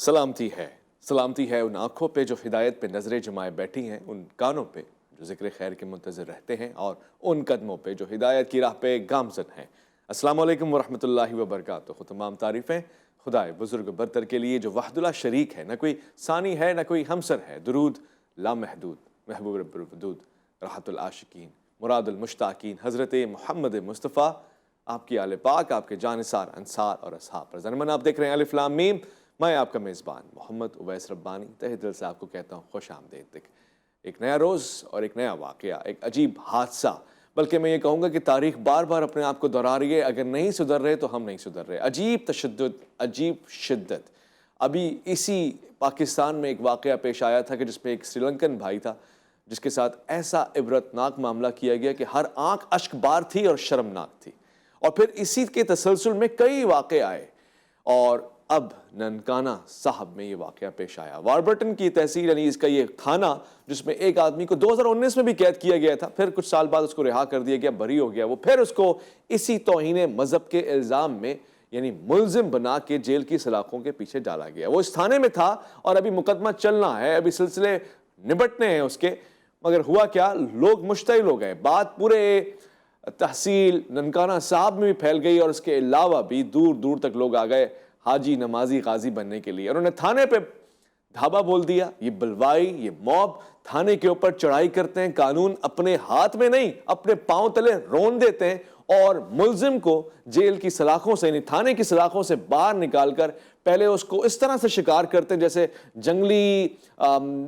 سلامتی ہے ان آنکھوں پہ جو ہدایت پہ نظریں جمائے بیٹھی ہیں، ان کانوں پہ جو ذکر خیر کے منتظر رہتے ہیں، اور ان قدموں پہ جو ہدایت کی راہ پہ گامزن ہیں۔ السلام علیکم ورحمۃ اللہ وبرکاتہ۔ تمام تعریفیں خدائے بزرگ برتر کے لیے جو وحد اللہ شریک ہے، نہ کوئی ثانی ہے نہ کوئی ہمسر ہے۔ درود لامحدود محبوب رب الودود، راحت العاشقین، مراد المشتاقین، حضرت محمد مصطفیٰ، آپ کی آل پاک، آپ کے جانثار انصار اور اصحاب پر زنمن۔ آپ دیکھ رہے ہیں الف لام میم۔ میں آپ کا میزبان محمد اویس ربانی تہہ دل سے آپ کو کہتا ہوں خوش آمدید۔ ایک نیا روز اور ایک نیا واقعہ، ایک عجیب حادثہ، بلکہ میں یہ کہوں گا کہ تاریخ بار بار اپنے آپ کو دہرا رہی ہے۔ اگر نہیں سدھر رہے تو ہم نہیں سدھر رہے۔ عجیب تشدد، عجیب شدت۔ ابھی اسی پاکستان میں ایک واقعہ پیش آیا تھا کہ جس میں ایک سری لنکن بھائی تھا جس کے ساتھ ایسا عبرتناک معاملہ کیا گیا کہ ہر آنکھ اشک بار تھی اور شرمناک تھی۔ اور پھر اسی کے تسلسل میں کئی واقعے آئے، اور اب ننکانہ صاحب میں یہ واقعہ پیش آیا۔ واربرٹن کی تحصیل، یعنی اس کا یہ تھانہ، جس میں ایک آدمی کو 2019 میں بھی قید کیا گیا تھا، پھر کچھ سال بعد اس کو رہا کر دیا گیا، بری ہو گیا وہ، پھر اس کو اسی توہین مذہب کے الزام میں یعنی ملزم بنا کے جیل کی سلاخوں کے پیچھے ڈالا گیا۔ وہ اس تھانے میں تھا اور ابھی مقدمہ چلنا ہے، ابھی سلسلے نبٹنے ہیں اس کے، مگر ہوا کیا، لوگ مشتعل ہو گئے، بات پورے تحصیل ننکانہ صاحب میں بھی پھیل گئی، اور اس کے علاوہ بھی دور دور تک لوگ آ گئے حاجی نمازی غازی بننے کے لیے۔ انہوں نے تھانے پہ دھابا بول دیا۔ یہ بلوائی، یہ موب تھانے کے اوپر چڑھائی کرتے ہیں، قانون اپنے ہاتھ میں نہیں اپنے پاؤں تلے رون دیتے ہیں، اور ملزم کو جیل کی سلاخوں سے یعنی تھانے کی سلاخوں سے باہر نکال کر پہلے اس کو اس طرح سے شکار کرتے ہیں جیسے جنگلی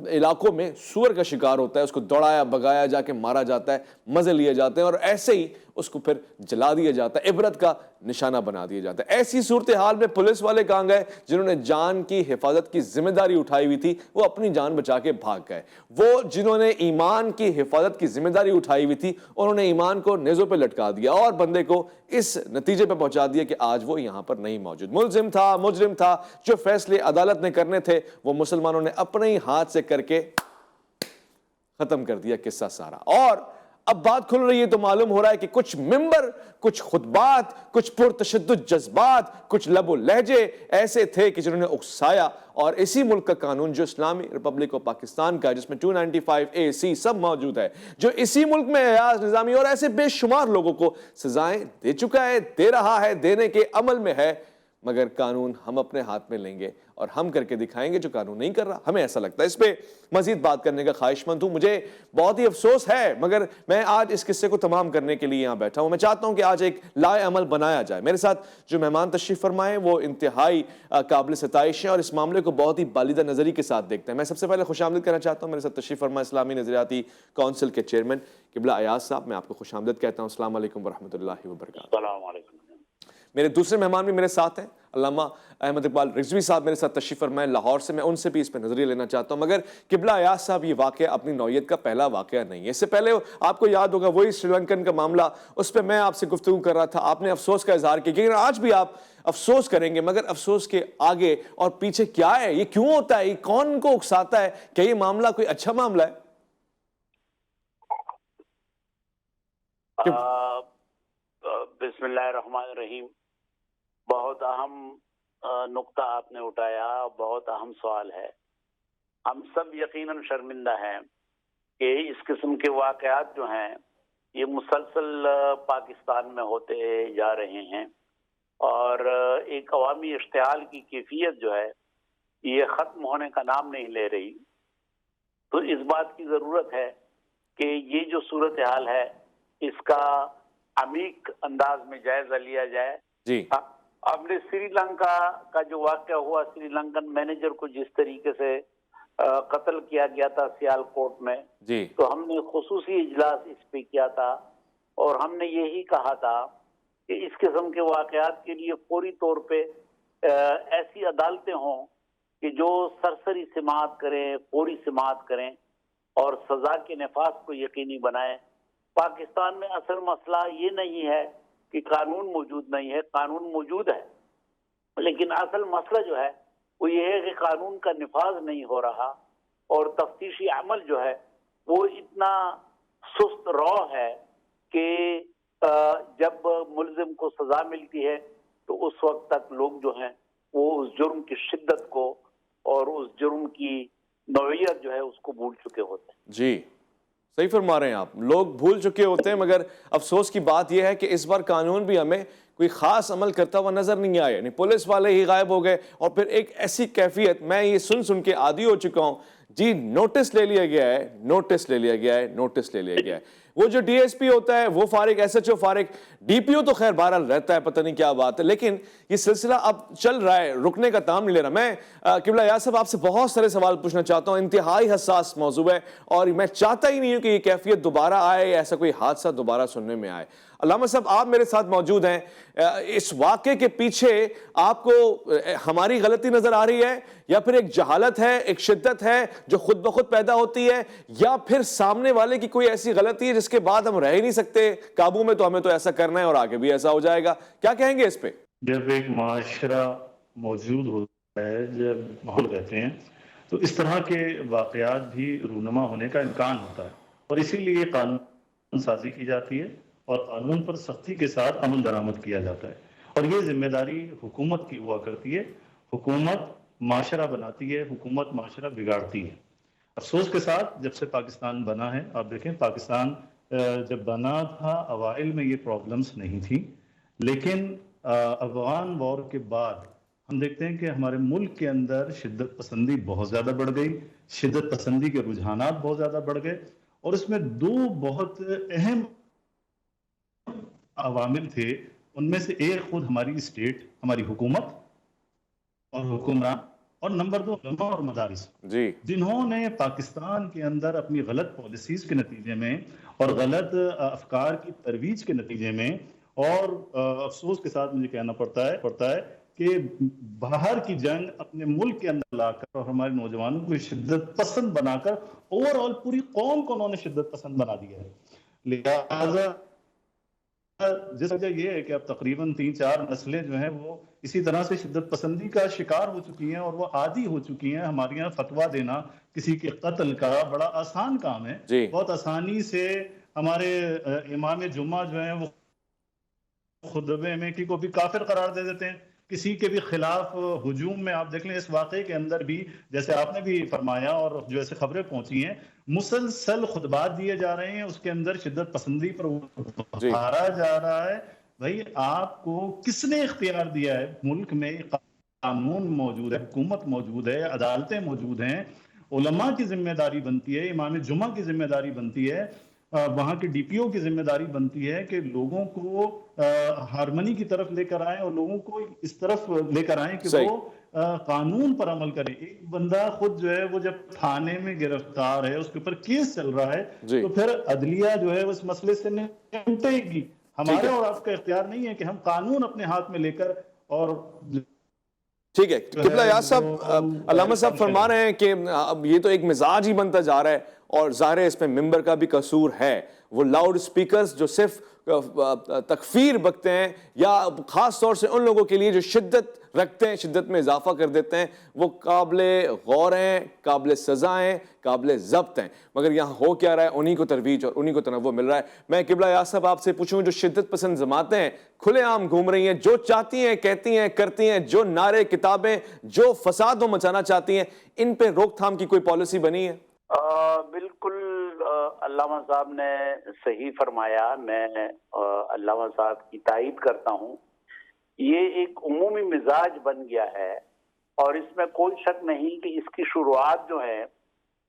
علاقوں میں سور کا شکار ہوتا ہے، اس کو دوڑایا بگایا جا کے مارا جاتا ہے، مزے لیے جاتے ہیں، اور ایسے ہی اس کو پھر جلا دیا جاتا ہے، عبرت کا نشانہ بنا دیا جاتا ہے۔ ایسی صورتحال میں پولیس والے کہاں گئے؟ جنہوں نے جان کی حفاظت کی ذمہ داری اٹھائی ہوئی تھی وہ اپنی جان بچا کے بھاگ گئے۔ وہ جنہوں نے ایمان کی حفاظت کی ذمہ داری اٹھائی ہوئی تھی انہوں نے ایمان کو نیزوں پہ لٹکا دیا اور بندے کو اس نتیجے پہ پہنچا دیا کہ آج وہ یہاں پر نہیں موجود۔ ملزم تھا، مجرم تھا، جو فیصلے عدالت نے کرنے تھے وہ مسلمانوں نے اپنے ہی ہاتھ سے کر کے ختم کر دیا قصہ سارا۔ اور اب بات کھل رہی ہے تو معلوم ہو رہا ہے کہ کچھ ممبر، کچھ خطبات، کچھ پرتشدد جذبات، کچھ لب و لہجے ایسے تھے کہ جنہوں نے اکسایا، اور اسی ملک کا قانون جو اسلامی ریپبلک آف پاکستان کا ہے، جس میں 295A(C) سب موجود ہے، جو اسی ملک میں ایاز نظامی اور ایسے بے شمار لوگوں کو سزائیں دے چکا ہے، دے رہا ہے، دینے کے عمل میں ہے، مگر قانون ہم اپنے ہاتھ میں لیں گے اور ہم کر کے دکھائیں گے جو قانون نہیں کر رہا۔ ہمیں ایسا لگتا ہے۔ اس پہ مزید بات کرنے کا خواہش مند ہوں، مجھے بہت ہی افسوس ہے، مگر میں آج اس قصے کو تمام کرنے کے لیے یہاں بیٹھا ہوں۔ میں چاہتا ہوں کہ آج ایک لائے عمل بنایا جائے۔ میرے ساتھ جو مہمان تشریف فرمائے وہ انتہائی قابل ستائش ہیں اور اس معاملے کو بہت ہی بالیدہ نظری کے ساتھ دیکھتے ہیں۔ میں سب سے پہلے خوش آمدید کرنا چاہتا ہوں میرے ساتھ تشریف فرمائے اسلامی نظریاتی کونسل کے چیئرمین قبلہ ایاز صاحب۔ میں آپ کو خوش آمدید کہتا ہوں۔ السلام علیکم ورحمۃ اللہ وبرکاتہ۔ السلام علیکم۔ میرے دوسرے مہمان بھی میرے ساتھ ہیں، علامہ احمد اقبال رضوی صاحب میرے ساتھ تشریف فرمائے لاہور سے۔ میں ان سے بھی اس پہ نظریہ لینا چاہتا ہوں، مگر قبلہ ایاز صاحب یہ واقعہ اپنی نوعیت کا پہلا واقعہ نہیں ہے۔ اس سے پہلے آپ کو یاد ہوگا وہی سری لنکن کا معاملہ، اس پہ میں آپ سے گفتگو کر رہا تھا، آپ نے افسوس کا اظہار کیا، لیکن آج بھی آپ افسوس کریں گے، مگر افسوس کے آگے اور پیچھے کیا ہے، یہ کیوں ہوتا ہے، یہ کون کو اکساتا ہے، کہ یہ معاملہ کوئی اچھا معاملہ ہے؟ بسم اللہ الرحمن الرحیم۔ بہت اہم نقطہ آپ نے اٹھایا، بہت اہم سوال ہے۔ ہم سب یقیناً شرمندہ ہیں کہ اس قسم کے واقعات جو ہیں یہ مسلسل پاکستان میں ہوتے جا رہے ہیں، اور ایک عوامی اشتعال کی کیفیت جو ہے یہ ختم ہونے کا نام نہیں لے رہی۔ تو اس بات کی ضرورت ہے کہ یہ جو صورتحال ہے اس کا عمیق انداز میں جائزہ لیا جائے۔ جی، ہم نے سری لنکا کا جو واقعہ ہوا، سری لنکن مینیجر کو جس طریقے سے قتل کیا گیا تھا سیال کوٹ میں، جی، تو ہم نے خصوصی اجلاس اس پہ کیا تھا، اور ہم نے یہی کہا تھا کہ اس قسم کے واقعات کے لیے فوری طور پہ ایسی عدالتیں ہوں کہ جو سرسری سماعت کریں، فوری سماعت کریں اور سزا کے نفاذ کو یقینی بنائیں۔ پاکستان میں اصل مسئلہ یہ نہیں ہے کہ قانون موجود نہیں ہے، قانون موجود ہے، لیکن اصل مسئلہ جو ہے وہ یہ ہے کہ قانون کا نفاذ نہیں ہو رہا، اور تفتیشی عمل جو ہے وہ اتنا سست رو ہے کہ جب ملزم کو سزا ملتی ہے تو اس وقت تک لوگ جو ہیں وہ اس جرم کی شدت کو اور اس جرم کی نوعیت جو ہے اس کو بھول چکے ہوتے ہیں۔ جی صحیح فرما رہے ہیں آپ، لوگ بھول چکے ہوتے ہیں، مگر افسوس کی بات یہ ہے کہ اس بار قانون بھی ہمیں کوئی خاص عمل کرتا ہوا نظر نہیں آیا، یعنی پولیس والے ہی غائب ہو گئے، اور پھر ایک ایسی کیفیت، میں یہ سن کے عادی ہو چکا ہوں، جی نوٹس لے لیا گیا ہے، نوٹس لے لیا گیا ہے، نوٹس لے لیا گیا ہے، وہ جو ڈی ایس پی ہوتا ہے وہ فارغ، ایس ایچ او فارغ، ڈی پی او تو خیر بہرحال رہتا ہے، پتہ نہیں کیا بات ہے، لیکن یہ سلسلہ اب چل رہا ہے، رکنے کا نام نہیں لے رہا۔ میں قبلہ یا صاحب آپ سے بہت سارے سوال پوچھنا چاہتا ہوں، انتہائی حساس موضوع ہے، اور میں چاہتا ہی نہیں ہوں کہ یہ کیفیت دوبارہ آئے، یا ایسا کوئی حادثہ دوبارہ سننے میں آئے۔ علامہ صاحب آپ میرے ساتھ موجود ہیں، اس واقعے کے پیچھے آپ کو ہماری غلطی نظر آ رہی ہے، یا پھر ایک جہالت ہے، ایک شدت ہے جو خود بخود پیدا ہوتی ہے، یا پھر سامنے والے کی کوئی ایسی غلطی ہے جس کے بعد ہم رہ ہی نہیں سکتے قابو میں، تو ہمیں تو ایسا کرنا ہے اور آگے بھی ایسا ہو جائے گا؟ کیا کہیں گے اس پہ؟ جب ایک معاشرہ موجود ہوتا ہے، جب ماحول رہتے ہیں، تو اس طرح کے واقعات بھی رونما ہونے کا امکان ہوتا ہے، اور اسی لیے قانون سازی کی جاتی ہے اور قانون پر سختی کے ساتھ عمل درآمد کیا جاتا ہے، اور یہ ذمہ داری حکومت کی ہوا کرتی ہے۔ حکومت معاشرہ بناتی ہے، حکومت معاشرہ بگاڑتی ہے۔ افسوس کے ساتھ جب سے پاکستان بنا ہے، آپ دیکھیں پاکستان جب بنا تھا اوائل میں یہ پرابلمز نہیں تھی، لیکن افغان وار کے بعد ہم دیکھتے ہیں کہ ہمارے ملک کے اندر شدت پسندی بہت زیادہ بڑھ گئی، شدت پسندی کے رجحانات بہت زیادہ بڑھ گئے، اور اس میں دو بہت اہم عوامل تھے۔ ان میں سے ایک خود ہماری اسٹیٹ، ہماری حکومت اور حکمران، اور نمبر دو علماء اور مدارس، جی جنہوں نے پاکستان کے اندر اپنی غلط پالیسیز کے نتیجے میں اور غلط افکار کی ترویج کے نتیجے میں، اور افسوس کے ساتھ مجھے کہنا پڑتا ہے کہ باہر کی جنگ اپنے ملک کے اندر لا کر اور ہمارے نوجوانوں کو شدت پسند بنا کر اوور آل پوری قوم کو انہوں نے شدت پسند بنا دیا ہے۔ لہذا جس وجہ یہ ہے کہ اب تقریباً 3-4 نسلیں جو ہیں وہ اسی طرح سے شدت پسندی کا شکار ہو چکی ہیں، اور وہ عادی ہو چکی ہیں۔ ہمارے یہاں فتویٰ دینا کسی کے قتل کا بڑا آسان کام ہے، جی بہت آسانی سے ہمارے امام جمعہ جو ہیں وہ خطبے میں کسی کو بھی کافر قرار دے دیتے ہیں، کسی کے بھی خلاف ہجوم میں آپ دیکھ لیں اس واقعے کے اندر بھی، جیسے آپ نے بھی فرمایا اور جو ایسے خبریں پہنچی ہیں، مسلسل خطبات دیے جا رہے ہیں، اس کے اندر شدت پسندی پر جی ابھارا جا رہا ہے۔ بھائی آپ کو کس نے اختیار دیا ہے؟ ملک میں قانون موجود ہے، حکومت موجود ہے، عدالتیں موجود ہیں، علماء کی ذمہ داری بنتی ہے، امام جمعہ کی ذمہ داری بنتی ہے، وہاں کے ڈی پی او کی ذمہ داری بنتی ہے کہ لوگوں کو ہارمنی کی طرف لے کر آئیں، اور لوگوں کو اس طرف لے کر آئیں کہ صحیح، وہ قانون پر عمل کریں۔ ایک بندہ خود جو ہے وہ جب تھانے میں گرفتار ہے، اس کے اوپر کیس چل رہا ہے، جی تو پھر عدلیہ جو ہے اس مسئلے سے نمٹے گی۔ ٹھیک ہمارے ہے، اور آپ کا اختیار نہیں ہے کہ ہم قانون اپنے ہاتھ میں لے کر اور ٹھیک ہے جو قبلہ ہے یا وہ صاحب، علامہ صاحب کام فرما کریں۔ رہے ہیں کہ اب یہ تو ایک مزاج ہی بنتا جا رہا ہے، اور ظاہر ہے اس میں ممبر کا بھی قصور ہے، وہ لاؤڈ سپیکرز جو صرف تکفیر بکتے ہیں، یا خاص طور سے ان لوگوں کے لیے جو شدت رکھتے ہیں، شدت میں اضافہ کر دیتے ہیں، وہ قابل غور ہیں، قابل سزا ہیں، قابل ضبط ہیں، مگر یہاں ہو کیا رہا ہے؟ انہی کو ترویج اور انہی کو تنوع مل رہا ہے۔ میں قبلہ یا صاحب آپ سے پوچھوں، جو شدت پسند جماعتیں ہیں کھلے عام گھوم رہی ہیں، جو چاہتی ہیں کہتی ہیں کرتی ہیں، جو نعرے کتابیں جو فساد و مچانا چاہتی ہیں، ان پہ روک تھام کی کوئی پالیسی بنی ہے؟ بالکل علامہ صاحب نے صحیح فرمایا، میں علامہ صاحب کی تائید کرتا ہوں۔ یہ ایک عمومی مزاج بن گیا ہے، اور اس میں کوئی شک نہیں کہ اس کی شروعات جو ہے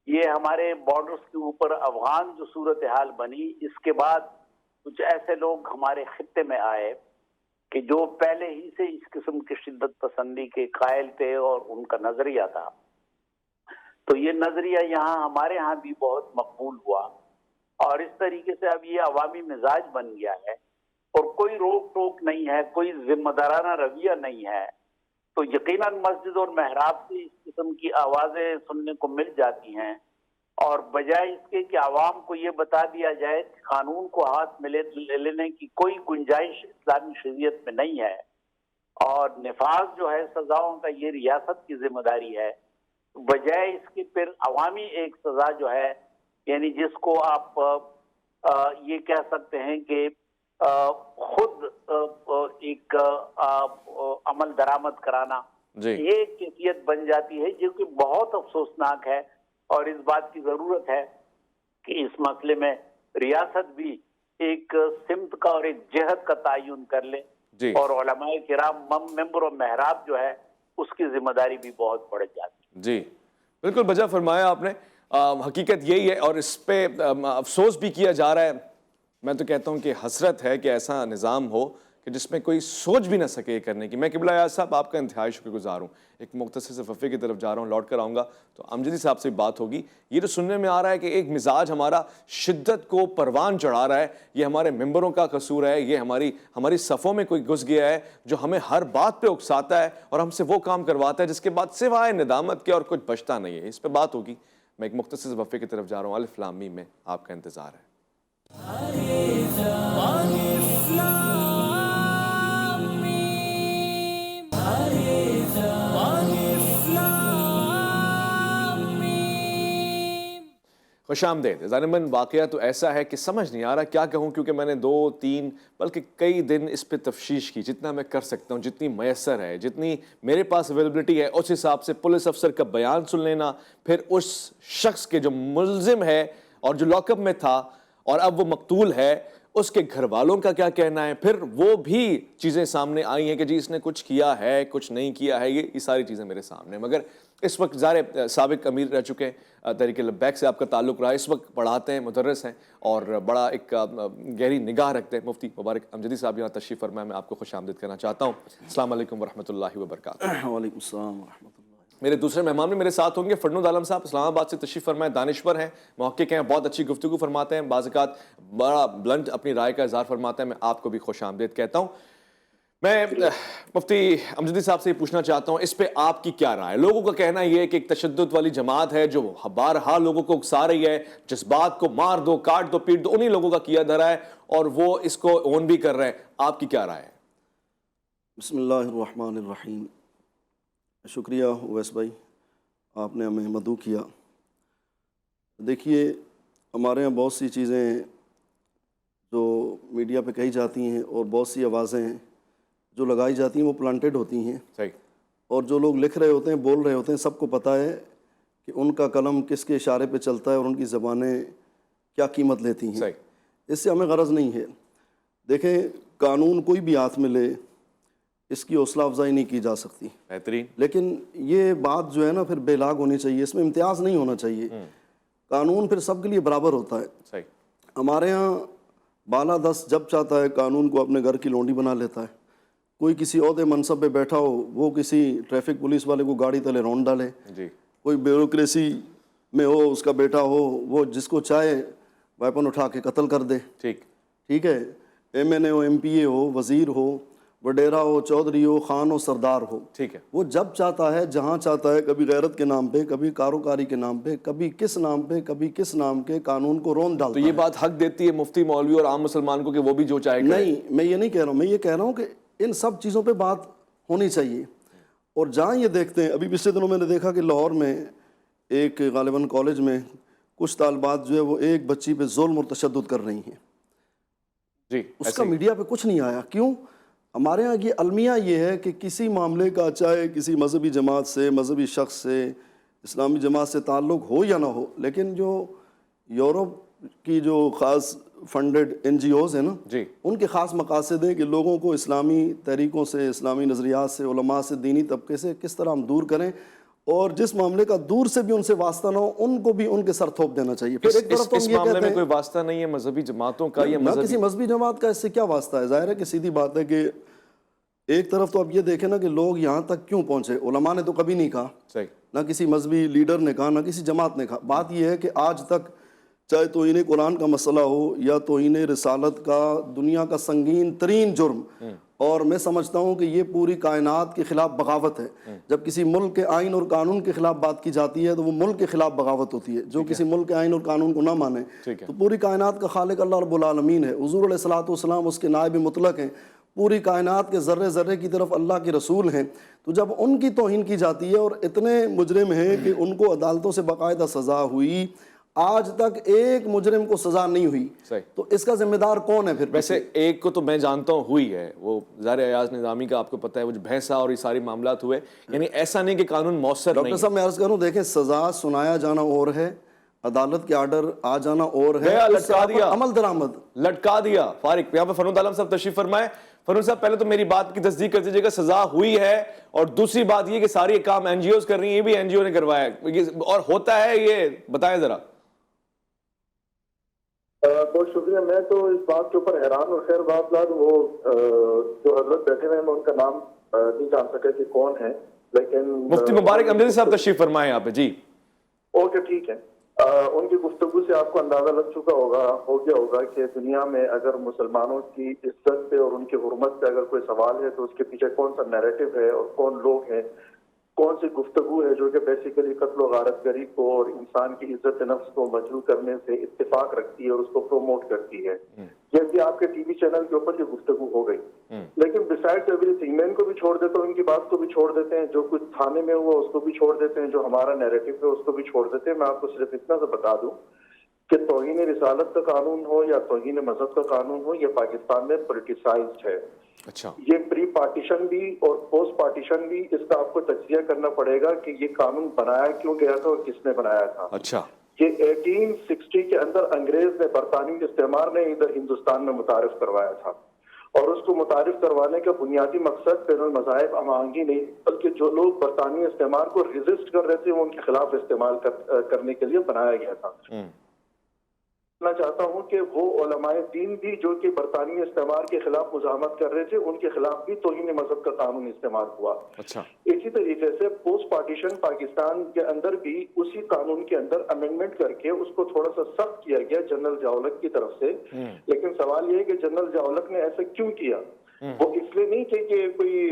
یہ ہمارے بارڈرز کے اوپر افغان جو صورتحال بنی، اس کے بعد کچھ ایسے لوگ ہمارے خطے میں آئے کہ جو پہلے ہی سے اس قسم کی شدت پسندی کے قائل تھے، اور ان کا نظریہ تھا، تو یہ نظریہ یہاں ہمارے ہاں بھی بہت مقبول ہوا، اور اس طریقے سے اب یہ عوامی مزاج بن گیا ہے، اور کوئی روک ٹوک نہیں ہے، کوئی ذمہ دارانہ رویہ نہیں ہے، تو یقیناً مسجد اور محراب سے اس قسم کی آوازیں سننے کو مل جاتی ہیں، اور بجائے اس کے کہ عوام کو یہ بتا دیا جائے کہ قانون کو ہاتھ میں لے لینے کی کوئی گنجائش اسلامی شریعت میں نہیں ہے، اور نفاذ جو ہے سزاؤں کا یہ ریاست کی ذمہ داری ہے، بجائے اس کی پھر عوامی ایک سزا جو ہے، یعنی جس کو آپ یہ کہہ سکتے ہیں کہ خود ایک عمل درآمد کرانا، یہ کیفیت بن جاتی ہے جو کہ بہت افسوسناک ہے، اور اس بات کی ضرورت ہے کہ اس مسئلے میں ریاست بھی ایک سمت کا اور ایک جہت کا تعین کر لے، اور علماء کرام ممبر و محراب جو ہے اس کی ذمہ داری بھی بہت بڑھ جاتی ہے۔ جی بالکل بجا فرمایا آپ نے، حقیقت یہی ہے، اور اس پہ افسوس بھی کیا جا رہا ہے۔ میں تو کہتا ہوں کہ حسرت ہے کہ ایسا نظام ہو کہ جس میں کوئی سوچ بھی نہ سکے یہ کرنے کی۔ میں قبلہ ایاز صاحب آپ کا انتہائی شکر گزار ہوں۔ ایک مختصر سے وقفے کی طرف جا رہا ہوں، لوٹ کر آؤں گا تو امجدی صاحب سے بات ہوگی۔ یہ جو سننے میں آ رہا ہے کہ ایک مزاج ہمارا شدت کو پروان چڑھا رہا ہے، یہ ہمارے ممبروں کا قصور ہے، یہ ہماری صفوں میں کوئی گھس گیا ہے جو ہمیں ہر بات پہ اکساتا ہے اور ہم سے وہ کام کرواتا ہے جس کے بعد سوائے ندامت کے اور کچھ بچتا نہیں ہے۔ اس پہ بات ہوگی۔ میں ایک مختصر سے وقفے کی طرف جا رہا ہوں۔ الف لام میم میں آپ کا انتظار ہے۔ خوش آمدید ظالماً، واقعہ تو ایسا ہے کہ سمجھ نہیں آ رہا کیا کہوں، کیونکہ میں نے 2 3 بلکہ کئی دن اس پہ تفتیش کی، جتنا میں کر سکتا ہوں، جتنی میسر ہے، جتنی میرے پاس اویلیبلٹی ہے، اس حساب سے پولیس افسر کا بیان سن لینا، پھر اس شخص کے جو ملزم ہے اور جو لاک اپ میں تھا اور اب وہ مقتول ہے اس کے گھر والوں کا کیا کہنا ہے، پھر وہ بھی چیزیں سامنے آئی ہیں کہ جی اس نے کچھ کیا ہے کچھ نہیں کیا ہے، یہ ساری چیزیں میرے سامنے۔ مگر اس وقت ظاہر سابق امیر رہ چکے ہیں، تحریک لبیک سے آپ کا تعلق رہا ہے، اس وقت پڑھاتے ہیں، مدرس ہیں اور بڑا ایک گہری نگاہ رکھتے ہیں۔ مفتی مبارک امجدی صاحب یہاں تشریف فرمائے، میں آپ کو خوش آمدید کرنا چاہتا ہوں۔ السلام علیکم ورحمۃ اللہ وبرکاتہ۔ وعلیکم السلام ورحمۃ اللہ۔ میرے دوسرے مہمان بھی میرے ساتھ ہوں گے، فرنود عالم صاحب اسلام آباد سے تشریف فرمائے، دانشور ہیں، محقق ہیں، بہت اچھی گفتگو فرماتے ہیں، بعض اوقات بڑا بلنٹ اپنی رائے کا اظہار فرماتے ہیں۔ میں آپ کو بھی خوش آمدید کہتا ہوں۔ میں مفتی امجدی صاحب سے یہ پوچھنا چاہتا ہوں، اس پہ آپ کی کیا رائے؟ لوگوں کا کہنا یہ ہے کہ ایک تشدد والی جماعت ہے جو بارہا لوگوں کو اکسا رہی ہے، جذبات کو مار دو، کاٹ دو، پیٹ دو، انہی لوگوں کا کیا دھرا ہے اور وہ اس کو اون بھی کر رہے ہیں۔ آپ کی کیا رائے ہے؟ بسم اللہ الرحمن الرحیم۔ شکریہ اویس بھائی، آپ نے ہمیں مدعو کیا۔ دیکھیے، ہمارے یہاں بہت سی چیزیں جو میڈیا پہ کہی جاتی ہیں اور بہت سی آوازیں جو لگائی جاتی ہیں وہ پلانٹیڈ ہوتی ہیں، صحیح، اور جو لوگ لکھ رہے ہوتے ہیں، بول رہے ہوتے ہیں، سب کو پتہ ہے کہ ان کا قلم کس کے اشارے پہ چلتا ہے اور ان کی زبانیں کیا قیمت لیتی ہیں۔ صحیح، اس سے ہمیں غرض نہیں ہے۔ دیکھیں، قانون کوئی بھی ہاتھ میں لے، اس کی حوصلہ افزائی نہیں کی جا سکتی، بہترین، لیکن یہ بات جو ہے نا پھر بے لاگ ہونی چاہیے، اس میں امتیاز نہیں ہونا چاہیے۔ قانون پھر سب کے لیے برابر ہوتا ہے۔ صحیح، ہمارے ہاں بالا دست جب چاہتا ہے قانون کو اپنے گھر کی لونڈی بنا لیتا ہے۔ کوئی کسی عہدے منصب پہ بیٹھا ہو، وہ کسی ٹریفک پولیس والے کو گاڑی تلے رونڈ ڈالے، جی، کوئی بیوروکریسی میں ہو، اس کا بیٹا ہو، وہ جس کو چاہے ویپن اٹھا کے قتل کر دے۔ ٹھیک ہے، ایم این اے ہو، ایم پی اے ہو، وزیر ہو، وڈیرا ہو، چودھری ہو، خان ہو، سردار ہو، ٹھیک ہے، وہ جب چاہتا ہے، جہاں چاہتا ہے، کبھی غیرت کے نام پہ، کبھی کاروکاری کے نام پہ، کبھی کس نام پہ، کبھی کس نام کے قانون کو رون ڈالتا تو ہے۔ یہ بات حق دیتی ہے مفتی، مولوی اور عام مسلمان کو کہ وہ بھی جو چاہے کرے؟ نہیں، میں یہ نہیں کہہ رہا ہوں، میں یہ کہہ رہا ہوں کہ ان سب چیزوں پہ بات ہونی چاہیے۔ اور جہاں یہ دیکھتے ہیں، ابھی پچھلے دنوں میں نے دیکھا کہ لاہور میں ایک غالباً کالج میں کچھ طالبات جو ہے وہ ایک بچی پہ ظلم اور تشدد کر رہی ہیں، جی، اس کا میڈیا پہ کچھ نہیں آیا۔ کیوں؟ ہمارے ہاں یہ المیہ یہ ہے کہ کسی معاملے کا، چاہے کسی مذہبی جماعت سے، مذہبی شخص سے، اسلامی جماعت سے تعلق ہو یا نہ ہو، لیکن جو یورپ کی جو خاص فنڈڈ این جی اوز ہیں نا، جی، ان کے خاص مقاصد ہیں کہ لوگوں کو اسلامی طریقوں سے، اسلامی نظریات سے، علماء سے، دینی طبقے سے کس طرح ہم دور کریں، اور جس معاملے کا دور سے بھی ان سے واسطہ نہ ہو، ان کو بھی ان کے سر تھوپ دینا چاہیے۔ پھر ایک طرف تو اس ہم یہ معاملے کہتے میں ہیں کوئی واسطہ نہیں ہے مذہبی جماعتوں کا یا نہ کسی مذہبی جماعت کا، اس سے کیا واسطہ ہے؟ ظاہر ہے کہ سیدھی بات ہے کہ ایک طرف تو اب یہ دیکھیں نا کہ لوگ یہاں تک کیوں پہنچے۔ علماء نے تو کبھی نہیں کہا، صحیح، نہ کسی مذہبی لیڈر نے کہا، نہ کسی جماعت نے کہا۔ بات یہ ہے کہ آج تک چاہے توہین قرآن کا مسئلہ ہو یا توہین رسالت کا دنیا کا سنگین ترین جرم، اور میں سمجھتا ہوں کہ یہ پوری کائنات کے خلاف بغاوت ہے۔ جب کسی ملک کے آئین اور قانون کے خلاف بات کی جاتی ہے تو وہ ملک کے خلاف بغاوت ہوتی ہے۔ جو کسی ملک کے آئین اور قانون کو نہ مانے تو پوری کائنات کا خالق اللہ رب العالمین ہے، حضور علیہ الصلوۃ والسلام اس کے نائب مطلق ہیں، پوری کائنات کے ذرے ذرے کی طرف اللہ کے رسول ہیں۔ تو جب ان کی توہین کی جاتی ہے اور اتنے مجرم ہیں کہ ان کو عدالتوں سے باقاعدہ سزا ہوئی، آج تک ایک مجرم کو سزا نہیں ہوئی. صحیح. تو اس کا ذمہ دار کون ہے پھر؟ ویسے ایک کو تو میں جانتا ہوں ہوئی ہے، وہ ظاہر ایاز نظامی کا آپ کو پتہ ہے، وہ جو بھینسا اور یہ ساری معاملات ہوئے، یعنی ایسا نہیں کہ قانون مؤثر نہیں ڈاکٹر صاحب میں عرض کروں، دیکھیں سزا سنایا جانا اور ہے، عدالت کے آرڈر آ جانا اور ہے، گیا اس سے لٹکا آپ دیا، عمل درآمد لٹکا دیا. فارق یہاں پہ فرنود عالم صاحب تشریف فرمائے. فرنود صاحب پہلے تو میری بات کی تصدیق کر دیجیے گا، سزا ہوئی ہے، اور دوسری بات یہ کہ ساری کام این جی اوز کر رہی ہیں، یہ بھی این جی او نے کروایا ہے، اور ہوتا ہے یہ بتائیں ذرا. بہت شکریہ. میں تو اس بات کے اوپر حیران اور خیر بات وہ جو حضرت بیٹھے ہوئے ہیں میں ان کا نام نہیں جان سکا کہ کون ہے، لیکن مفتی مبارک امجدی صاحب تشریف فرمائے یہاں پہ. جی اوکے ٹھیک ہے. ان کی گفتگو سے آپ کو اندازہ لگ چکا ہوگا، ہو گیا ہوگا کہ دنیا میں اگر مسلمانوں کی عزت پہ اور ان کی حرمت پہ اگر کوئی سوال ہے تو اس کے پیچھے کون سا نیریٹو ہے اور کون لوگ ہیں، کون سی گفتگو ہے جو کہ بیسیکلی قتل و غارت گری کو اور انسان کی عزت نفس کو مجروح کرنے سے اتفاق رکھتی ہے اور اس کو پروموٹ کرتی ہے. جیسے آپ کے ٹی وی چینل کے اوپر یہ گفتگو ہو گئی. لیکن بسائڈ ایوری تھنگ میں ان کو بھی چھوڑ دیتا ہوں، ان کی بات کو بھی چھوڑ دیتے ہیں، جو کچھ تھانے میں ہوا اس کو بھی چھوڑ دیتے ہیں، جو ہمارا نیریٹو ہے اس کو بھی چھوڑ دیتے ہیں. میں آپ کو صرف اتنا سے بتا دوں کہ توہین رسالت کا قانون ہو یا توہین مذہب کا قانون ہو، یہ پاکستان میں پولیٹیسائزڈ ہے. اچھا. یہ پری پارٹیشن بھی اور پوسٹ پارٹیشن بھی اس کا آپ کو تجزیہ کرنا پڑے گا کہ یہ قانون بنایا کیوں گیا تھا اور کس نے بنایا تھا. اچھا. یہ 1860 کے اندر انگریز نے، برطانوی استعمار نے ادھر ہندوستان میں متعارف کروایا تھا، اور اس کو متعارف کروانے کا بنیادی مقصد بین المذاہب ہم آہنگی نہیں، بلکہ جو لوگ برطانوی استعمار کو ریزسٹ کر رہے تھے وہ ان کے خلاف استعمال کرنے کے لیے بنایا گیا تھا. میں چاہتا ہوں کہ وہ علماء دین بھی جو کہ برطانوی استعمار کے خلاف مزاحمت کر رہے تھے ان کے خلاف بھی توہین مذہب کا قانون استعمال ہوا. اچھا. اسی طریقے سے پوسٹ پارٹیشن پاکستان کے اندر بھی اسی قانون کے اندر امینڈمنٹ کر کے اس کو تھوڑا سا سخت کیا گیا جنرل ضیاء کی طرف سے. لیکن سوال یہ ہے کہ جنرل ضیاء نے ایسا کیوں کیا؟ وہ اس لیے نہیں تھے کہ کوئی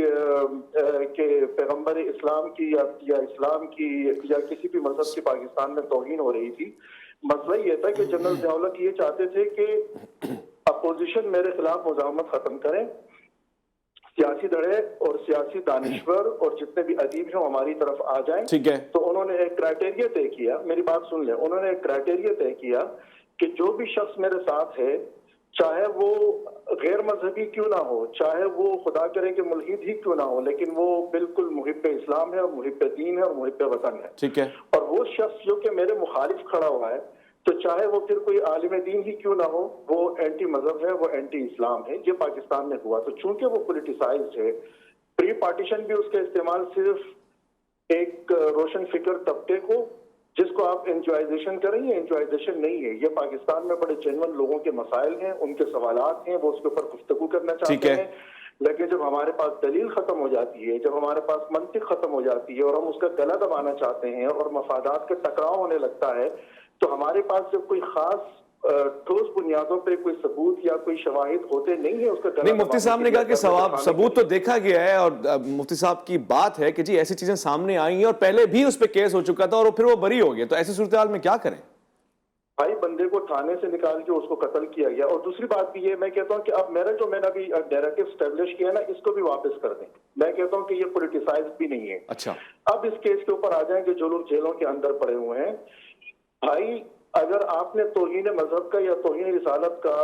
کہ پیغمبر اسلام کی یا اسلام کی یا کسی بھی مذہب کی پاکستان میں توہین ہو رہی تھی. مسئلہ یہ تھا کہ جنرل ضیاء یہ چاہتے تھے کہ اپوزیشن میرے خلاف مزاحمت ختم کریں، سیاسی دڑے اور سیاسی دانشور اور جتنے بھی ادیب ہیں ہماری طرف آ جائیں. ٹھیک ہے. تو انہوں نے ایک کرائٹیریا طے کیا، میری بات سن لیں، انہوں نے ایک کرائٹیریا طے کیا کہ جو بھی شخص میرے ساتھ ہے، چاہے وہ غیر مذہبی کیوں نہ ہو، چاہے وہ خدا کرے کہ ملحد ہی کیوں نہ ہو، لیکن وہ بالکل محب اسلام ہے اور محب دین ہے اور محب وطن ہے. ٹھیک ہے. اور وہ شخص جو کہ میرے مخالف کھڑا ہوا ہے، تو چاہے وہ پھر کوئی عالم دین ہی کیوں نہ ہو، وہ اینٹی مذہب ہے، وہ اینٹی اسلام ہے. یہ پاکستان میں ہوا. تو چونکہ وہ پولیٹیسائزڈ ہے، پری پارٹیشن بھی اس کا استعمال صرف ایک روشن فکر طبقے کو جس کو آپ انجوائزیشن کریں، یہ انجوائزیشن نہیں ہے. یہ پاکستان میں بڑے جنون لوگوں کے مسائل ہیں، ان کے سوالات ہیں، وہ اس کے اوپر گفتگو کرنا چاہتے ہیں. لیکن جب ہمارے پاس دلیل ختم ہو جاتی ہے، جب ہمارے پاس منطق ختم ہو جاتی ہے اور ہم اس کا گلا دبانا چاہتے ہیں اور مفادات کا ٹکراؤ ہونے لگتا ہے، تو ہمارے پاس جب کوئی خاص ٹھوس بنیادوں پہ کوئی ثبوت یا کوئی شواہد ہوتے نہیں ہیں اس کا نہیں. مفتی صاحب نے کہا کہ ثبوت تو دیکھا گیا ہے، اور مفتی صاحب کی بات ہے کہ جی ایسی چیزیں سامنے آئی ہیں اور پہلے بھی اس پہ کیس ہو چکا تھا اور پھر وہ بری ہو گیا. تو ایسی صورتحال میں کیا کریں؟ بھائی بندے کو تھانے سے نکال کے اس کو قتل کیا گیا. اور دوسری بات بھی یہ میں کہتا ہوں کہ اب میرا جو میں نے ابھی ڈائریکٹو اسٹیبلش کیا نا، اس کو بھی واپس کر دیں. میں کہتا ہوں کہ یہ پولیٹیسائز بھی نہیں ہے. اچھا. اب اس کیس کے اوپر آ جائیں کہ جو لوگ جیلوں کے اندر پڑے ہوئے ہیں. بھائی اگر آپ نے توہین مذہب کا یا توہین رسالت کا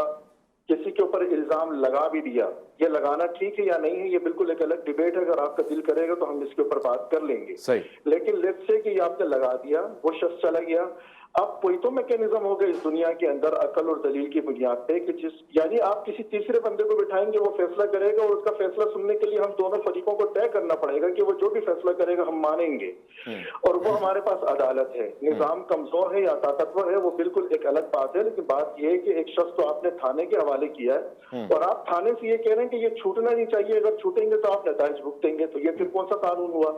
کسی کے اوپر الزام لگا بھی دیا، یہ لگانا ٹھیک ہے یا نہیں ہے، یہ بالکل ایک الگ ڈیبیٹ ہے. اگر آپ کا دل کرے گا تو ہم اس کے اوپر بات کر لیں گے. صحیح. لیکن لیٹس سے کہ یہ آپ نے لگا دیا، وہ شخص چلا گیا. اب کوئی تو میکینزم ہوگا اس دنیا کے اندر عقل اور دلیل کی بنیاد پہ کہ یعنی آپ کسی تیسرے بندے کو بٹھائیں گے، وہ فیصلہ کرے گا، اور اس کا فیصلہ سننے کے لیے ہم دونوں فریقوں کو طے کرنا پڑے گا کہ وہ جو بھی فیصلہ کرے گا ہم مانیں گے. اور وہ ہمارے پاس عدالت ہے. نظام کمزور ہے یا طاقتور ہے وہ بالکل ایک الگ بات ہے. لیکن بات یہ ہے کہ ایک شخص تو آپ نے تھانے کے حوالے کیا ہے اور آپ تھانے سے یہ کہہ رہے ہیں کہ یہ چھوٹنا نہیں چاہیے، اگر چھوٹیں گے تو آپ نتائج بھگتیں گے. تو یہ پھر کون سا قانون ہوا؟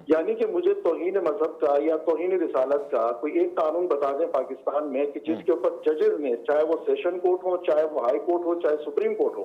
یعنی کہ مجھے توہین مذہب کا یا توہین رسالت کا کوئی ایک قانون بتا دیں پاکستان میں کہ جس کے اوپر ججز نے، چاہے وہ سیشن کورٹ ہو، چاہے وہ ہائی کورٹ ہو، چاہے سپریم کورٹ ہو،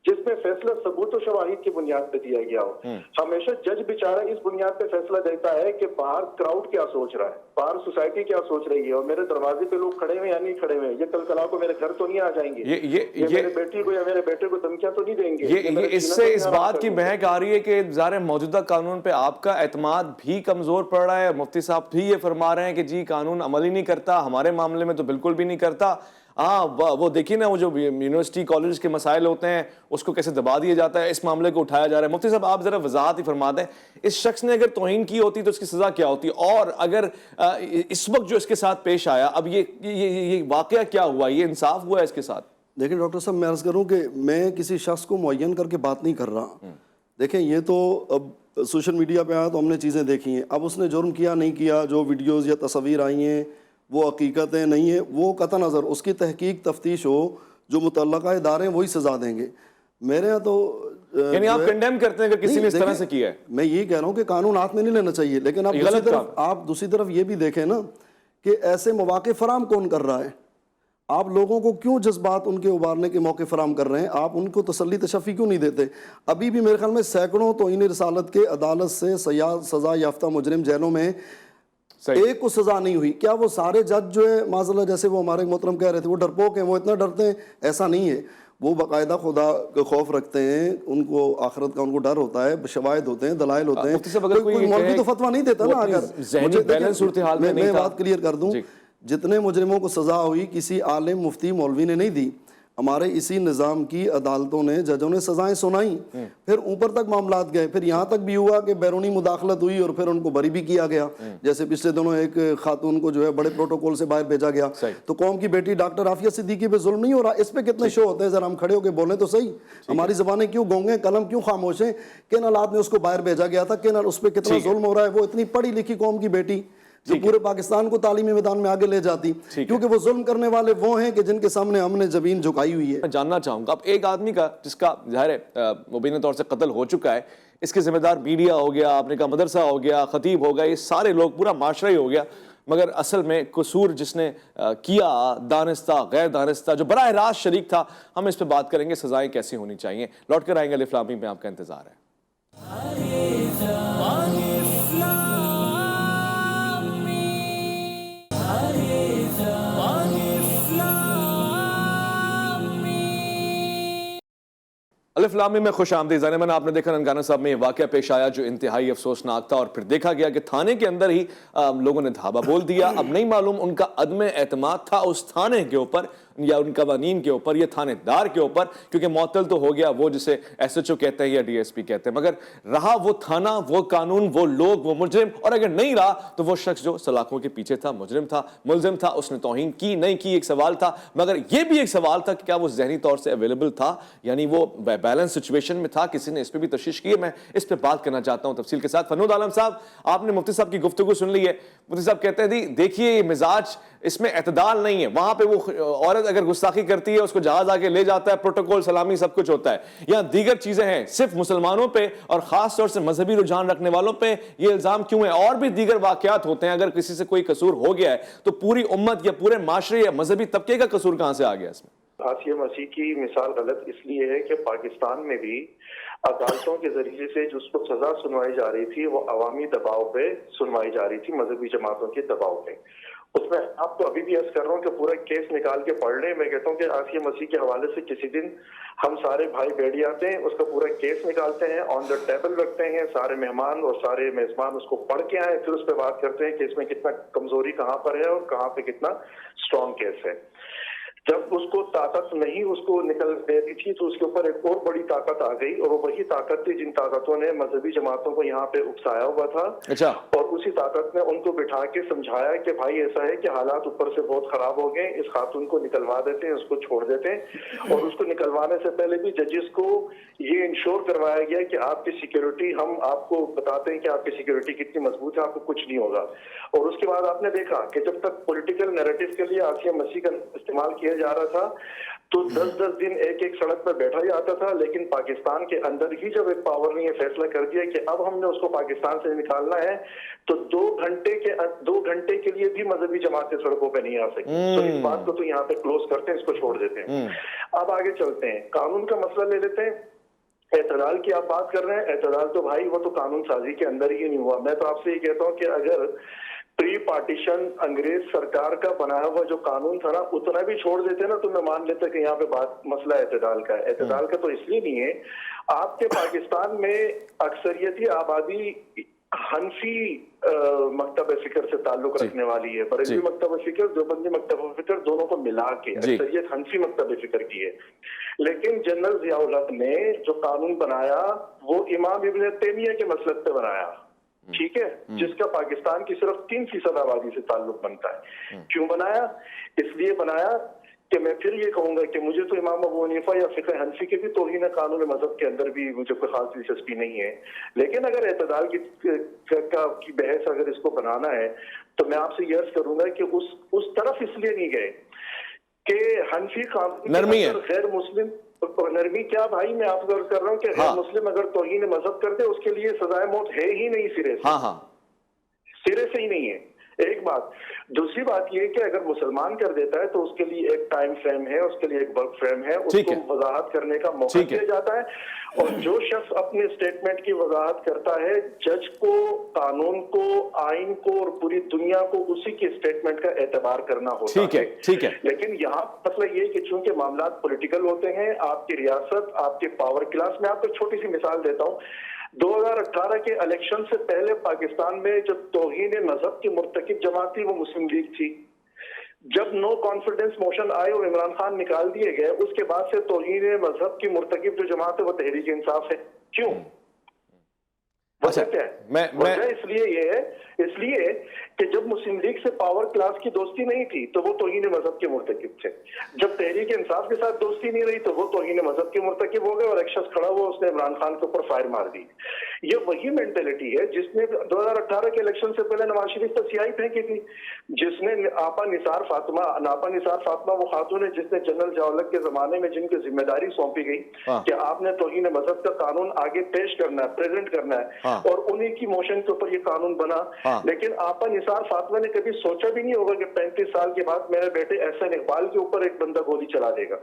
جس میں فیصلہ ثبوت و شواہد کی بنیاد پہ دیا گیا ہو. ہمیشہ جج بیچارہ اس بنیاد پہ فیصلہ دیتا ہے کہ باہر کراؤڈ کیا سوچ رہا ہے, باہر سوسائٹی کیا سوچ رہی ہے, اور میرے دروازے پہ لوگ کھڑے ہوئے یا نہیں کھڑے ہوئے, یہ کل کلا کو میرے گھر تو نہیں آ جائیں گے, یہ میرے بیٹی کو یا میرے بیٹے کو دھمکیاں تو نہیں دیں گے. یہ اس سے اس بات کی مہک آ رہی ہے کہ ظاہر موجودہ قانون پہ آپ کا اعتماد بھی کمزور پڑ رہا ہے. مفتی صاحب بھی یہ فرما رہے ہیں کہ جی قانون عمل ہی نہیں کرتا, ہمارے معاملے میں تو بالکل بھی نہیں کرتا. ہاں وہ دیکھیے نا, وہ جو یونیورسٹی کالج کے مسائل ہوتے ہیں اس کو کیسے دبا دیا جاتا ہے, اس معاملے کو اٹھایا جا رہا ہے. مفتی صاحب آپ ذرا وضاحت ہی فرما دیں, اس شخص نے اگر توہین کی ہوتی تو اس کی سزا کیا ہوتی, اور اگر اس وقت جو اس کے ساتھ پیش آیا, اب یہ واقعہ کیا ہوا, یہ انصاف ہوا ہے اس کے ساتھ؟ دیکھیں ڈاکٹر صاحب, میں عرض کروں کہ میں کسی شخص کو معین کر کے بات نہیں کر رہا. دیکھیں یہ تو اب سوشل میڈیا پہ آیا تو ہم نے چیزیں دیکھی ہیں, اب اس نے جرم کیا نہیں کیا, جو ویڈیوز یا تصاویر آئی ہیں وہ حقیقتیں نہیں ہیں, وہ قطع نظر اس کی تحقیق تفتیش ہو, جو متعلقہ ادارے وہی سزا دیں گے. میرے یہاں تو یعنی آپ کنڈیم کرتے ہیں کہ کسی نے اس طرح سے کیا ہے؟ میں یہ کہہ رہا ہوں کہ قانون ہاتھ میں نہیں لینا چاہیے, لیکن آپ دوسری طرف یہ بھی دیکھیں نا کہ ایسے مواقع فراہم کون کر رہا ہے. آپ لوگوں کو کیوں جذبات ان کے ابھارنے کے موقع فراہم کر رہے ہیں, آپ ان کو تسلی تشفی کیوں نہیں دیتے؟ ابھی بھی میرے خیال میں سینکڑوں توہین رسالت کے عدالت سے سزا یافتہ مجرم جیلوں میں ایک کو سزا نہیں ہوئی. کیا وہ سارے جج جو ہے معذاللہ, جیسے وہ ہمارے محترم کہہ رہے تھے, وہ ڈرپوک ہیں, وہ اتنا ڈرتے ہیں؟ ایسا نہیں ہے. وہ باقاعدہ خدا کا خوف رکھتے ہیں, ان کو آخرت کا ان کو ڈر ہوتا ہے, شواہد ہوتے ہیں, دلائل ہوتے ہیں. کوئی مولوی تو فتویٰ نہیں دیتا نا. اگر میں بات کلیئر کر دوں, جتنے مجرموں کو سزا ہوئی کسی عالم مفتی مولوی نے نہیں دی, ہمارے اسی نظام کی عدالتوں نے, ججوں نے سزائیں سنائیں, پھر اوپر تک معاملات گئے, پھر یہاں تک بھی ہوا کہ بیرونی مداخلت ہوئی اور پھر ان کو بری بھی کیا گیا. جیسے پچھلے دنوں ایک خاتون کو جو ہے بڑے پروٹوکول سے باہر بھیجا گیا. تو قوم کی بیٹی ڈاکٹر عافیہ صدیقی پہ ظلم نہیں ہو رہا, اس پہ کتنے شو ہوتے ہیں, ذرا ہم کھڑے ہو کے بولیں تو صحیح. ہماری زبانیں کیوں گونگیں, قلم کیوں خاموش ہیں؟ کن حالات میں اس کو باہر بھیجا گیا تھا, کن اس پہ کتنا ظلم ہو رہا ہے. وہ اتنی پڑھی لکھی قوم کی بیٹی جو پورے پاکستان کو تعلیمی میدان میں آگے لے جاتی, کیونکہ وہ ظلم کرنے والے وہ ہیں کہ جن کے سامنے ہم نے زمین جھکائی ہوئی ہے. میں جاننا چاہوں گا, اب ایک آدمی کا جس کا ظاہر ہے مبینہ طور سے قتل ہو چکا ہے, اس کے ذمہ دار میڈیا ہو گیا, آپ نے کہا مدرسہ ہو گیا, خطیب ہو گیا, یہ سارے لوگ, پورا معاشرہ ہی ہو گیا, مگر اصل میں قصور جس نے کیا, دانستہ غیر دانستہ, جو براہ راست شریک تھا, ہم اس پہ بات کریں گے سزائیں کیسی ہونی چاہیے. لوٹ کر آئیں گے, الف لام میم میں آپ کا انتظار ہے. الف لام میم میں خوش آمدید. زینب آپ نے دیکھا ننگانہ صاحب میں یہ واقعہ پیش آیا جو انتہائی افسوسناک تھا, اور پھر دیکھا گیا کہ تھانے کے اندر ہی لوگوں نے دھابا بول دیا. اب نہیں معلوم ان کا عدم اعتماد تھا اس تھانے کے اوپر یا ان قوانین کے اوپر یا تھانے دار کے اوپر, کیونکہ معطل تو ہو گیا وہ جسے ایس ایچ او کہتے ہیں یا ڈی ایس پی کہتے ہیں, مگر رہا وہ تھانہ, وہ قانون, وہ لوگ, وہ مجرم. اور اگر نہیں رہا تو وہ شخص جو سلاخوں کے پیچھے تھا, مجرم تھا, ملزم تھا, اس نے توہین کی نہیں کی, ایک سوال تھا. مگر یہ بھی ایک سوال تھا کہ کیا وہ ذہنی طور سے اویلیبل تھا, یعنی وہ بیلنس سچویشن میں تھا. کسی نے اس پہ بھی تشویش کی ہے, میں اس پہ بات کرنا چاہتا ہوں تفصیل کے ساتھ. فنود عالم صاحب, آپ نے مفتی صاحب کی گفتگو سن لی ہے. مفتی صاحب کہتے ہیں دیکھیے یہ مزاج, اس میں اعتدال نہیں ہے. وہاں پہ وہ عورت اگر گستاخی کرتی ہے, اس کو جہاز آگے لے جاتا ہے, پروٹوکول سلامی سب کچھ ہوتا ہے. یہاں دیگر چیزیں ہیں, صرف مسلمانوں پہ اور خاص طور سے مذہبی رجحان رکھنے والوں پہ یہ الزام کیوں ہے؟ اور بھی دیگر واقعات ہوتے ہیں. اگر کسی سے کوئی قصور ہو گیا ہے تو پوری امت یا پورے معاشرے یا مذہبی طبقے کا قصور کہاں سے آ گیا اس میں؟ آسیہ مسیح کی مثال غلط اس لیے ہے کہ پاکستان میں بھی عدالتوں کے ذریعے سے جس کو سزا سنوائی جا رہی تھی وہ عوامی دباؤ پہ سنوائی جا رہی تھی, مذہبی جماعتوں کے دباؤ پہ. اس میں آپ کو ابھی بھی عرض کر رہا ہوں کہ پورا کیس نکال کے پڑھ لیں. میں کہتا ہوں کہ آسیہ مسیح کے حوالے سے کسی دن ہم سارے بھائی بیٹھ جاتے ہیں, اس کا پورا کیس نکالتے ہیں, آن دا ٹیبل رکھتے ہیں, سارے مہمان اور سارے میزبان اس کو پڑھ کے آئیں, پھر اس پہ بات کرتے ہیں کہ اس میں کتنا کمزوری کہاں پر ہے اور کہاں پہ کتنا اسٹرانگ کیس ہے. جب اس کو طاقت نہیں اس کو نکل دے رہی تھی تو اس کے اوپر ایک اور بڑی طاقت آ گئی, اور وہ وہی طاقت تھی جن طاقتوں نے مذہبی جماعتوں کو یہاں پہ اکسایا ہوا تھا. اور اسی طاقت نے ان کو بٹھا کے سمجھایا کہ بھائی ایسا ہے کہ حالات اوپر سے بہت خراب ہو گئے, اس خاتون کو نکلوا دیتے ہیں, اس کو چھوڑ دیتے ہیں. اور اس کو نکلوانے سے پہلے بھی ججز کو یہ انشور کروایا گیا کہ آپ کی سیکیورٹی, ہم آپ کو بتاتے ہیں کہ آپ کی سیکیورٹی کتنی مضبوط ہے, آپ کو کچھ نہیں ہوگا. اور اس کے بعد آپ نے دیکھا کہ جب تک پولیٹیکل نیریٹو کے لیے آسیہ مسیح کا استعمال کیا جا رہا تھا تو 10 دن ایک سڑک پر بیٹھا ہی آتا تھا. لیکن پاکستان کے اندر ہی جب ایک پاور نے یہ فیصلہ کر دیا کہ اب ہم نے اس کو پاکستان سے نکالنا ہے تو 2 گھنٹے کے لیے بھی مذہبی جماعتیں سڑکوں پہ نہیں آ سکتی. تو اس بات کو تو یہاں پہ کلوز کرتے ہیں, اس کو چھوڑ دیتے ہیں. اب آگے چلتے ہیں، قانون کا مسئلہ لے لیتے ہیں۔ اعتدال کی آپ بات کر رہے ہیں، اعتدال تو بھائی وہ تو قانون سازی کے اندر ہی نہیں ہوا۔ میں تو آپ سے یہ کہتا ہوں کہ اگر پری پارٹیشن انگریز سرکار کا بنایا ہوا جو قانون تھا نا، اتنا بھی چھوڑ دیتے نا تو میں مان لیتا کہ یہاں پہ بات مسئلہ اعتدال کا ہے۔ اعتدال کا تو اس لیے نہیں ہے، آپ کے پاکستان میں اکثریتی آبادی حنفی مکتب فکر سے تعلق رکھنے والی ہے، بریلوی مکتب فکر، دیوبندی مکتب فکر، دونوں کو ملا کے اکثریت حنفی مکتب فکر کی ہے۔ لیکن جنرل ضیاء الحق نے جو قانون بنایا وہ امام ابن تیمیہ کے مسلک پہ بنایا، ٹھیک ہے، جس کا پاکستان کی صرف 3% آبادی سے تعلق بنتا ہے۔ کیوں بنایا؟ اس لیے بنایا کہ میں پھر یہ کہوں گا کہ مجھے تو امام ابو حنیفہ یا فقہ حنفی کے بھی توہین قانون مذہب کے اندر بھی مجھے کوئی خاص دلچسپی نہیں ہے، لیکن اگر اعتدال کی بحث اگر اس کو بنانا ہے تو میں آپ سے یہ عرض کروں گا کہ اس طرف اس لیے نہیں گئے کہ حنفی قانون نرمی ہے، غیر مسلم نرمی کیا بھائی، میں آپ کو عرض کر رہا ہوں کہ غیر مسلم اگر توہین مذہب کر دے اس کے لیے سزائے موت ہے ہی نہیں، سرے سے ہی نہیں ہے، ایک بات۔ دوسری بات یہ کہ اگر مسلمان کر دیتا ہے تو اس کے لیے ایک ٹائم فریم ہے، اس کے لیے ایک وقت فریم ہے، اس کو وضاحت کرنے کا موقع دیا جاتا ہے، اور جو شخص اپنے اسٹیٹمنٹ کی وضاحت کرتا ہے جج کو، قانون کو، آئین کو اور پوری دنیا کو اسی کی اسٹیٹمنٹ کا اعتبار کرنا ہوتا ہے۔ لیکن یہاں مسئلہ یہ کہ چونکہ معاملات پولیٹیکل ہوتے ہیں، آپ کی ریاست، آپ کے پاور کلاس، میں آپ کو چھوٹی سی مثال دیتا ہوں، 2018 کے الیکشن سے پہلے پاکستان میں جو توہین مذہب کی مرتکب جماعت تھی وہ مسلم لیگ تھی۔ جب نو کانفیڈنس موشن آئے اور عمران خان نکال دیے گئے، اس کے بعد سے توہین مذہب کی مرتکب جو جماعت ہے وہ تحریک انصاف ہے۔ کیوں؟ وجہ کیا ہے؟ وجہ اس لیے یہ ہے، اس لیے کہ جب مسلم لیگ سے پاور کلاس کی دوستی نہیں تھی تو وہ توہین مذہب کے مرتکب تھے، جب تحریک انصاف کے ساتھ دوستی نہیں رہی تو وہ توہین مذہب کے مرتکب ہو گئے، اور ایک شخص کھڑا ہوا اس نے عمران خان کے اوپر فائر مار دی۔ یہ وہی مینٹلٹی ہے جس نے 2018 کے الیکشن سے پہلے نواز شریف پر سیاہی پھینکی تھی، جس نے ناپا نثار فاطمہ وہ خاتون ہے جس نے جنرل ضیاء الحق کے زمانے میں جن کی ذمہ داری سونپی گئی کہ آپ نے توہین مذہب کا قانون آگے پیش کرنا ہے، پریزنٹ کرنا ہے، اور انہی کی موشن کے اوپر یہ قانون بنا۔ لیکن آپا نثار فاطمہ نے کبھی سوچا بھی نہیں ہوگا کہ 35 سال کے بعد میرے بیٹے احسن اقبال کے اوپر ایک بندہ گولی چلا دے گا۔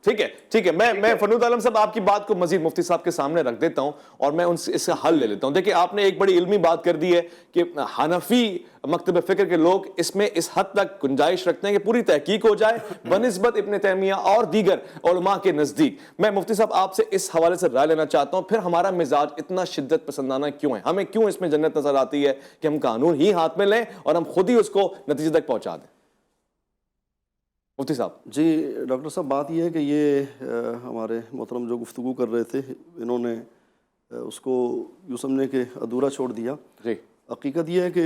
ٹھیک ہے، میں فنود عالم صاحب آپ کی بات کو مزید مفتی صاحب کے سامنے رکھ دیتا ہوں اور میں اس کا حل لے لیتا ہوں۔ دیکھیں، آپ نے ایک بڑی علمی بات کر دی ہے کہ حنفی مکتب فکر کے لوگ اس میں اس حد تک گنجائش رکھتے ہیں کہ پوری تحقیق ہو جائے بنسبت ابن تیمیہ اور دیگر علماء کے نزدیک۔ میں مفتی صاحب آپ سے اس حوالے سے رائے لینا چاہتا ہوں، پھر ہمارا مزاج اتنا شدت پسندانہ کیوں ہے؟ ہمیں کیوں اس میں جنت نظر آتی ہے کہ ہم قانون ہی ہاتھ میں لیں اور ہم خود ہی اس کو نتیجے تک پہنچا دیں؟ مفتی صاحب جی ڈاکٹر صاحب، بات یہ ہے کہ یہ ہمارے محترم جو گفتگو کر رہے تھے انہوں نے اس کو یوں سمجھنے کہ ادھورا چھوڑ دیا۔ جی، حقیقت یہ ہے کہ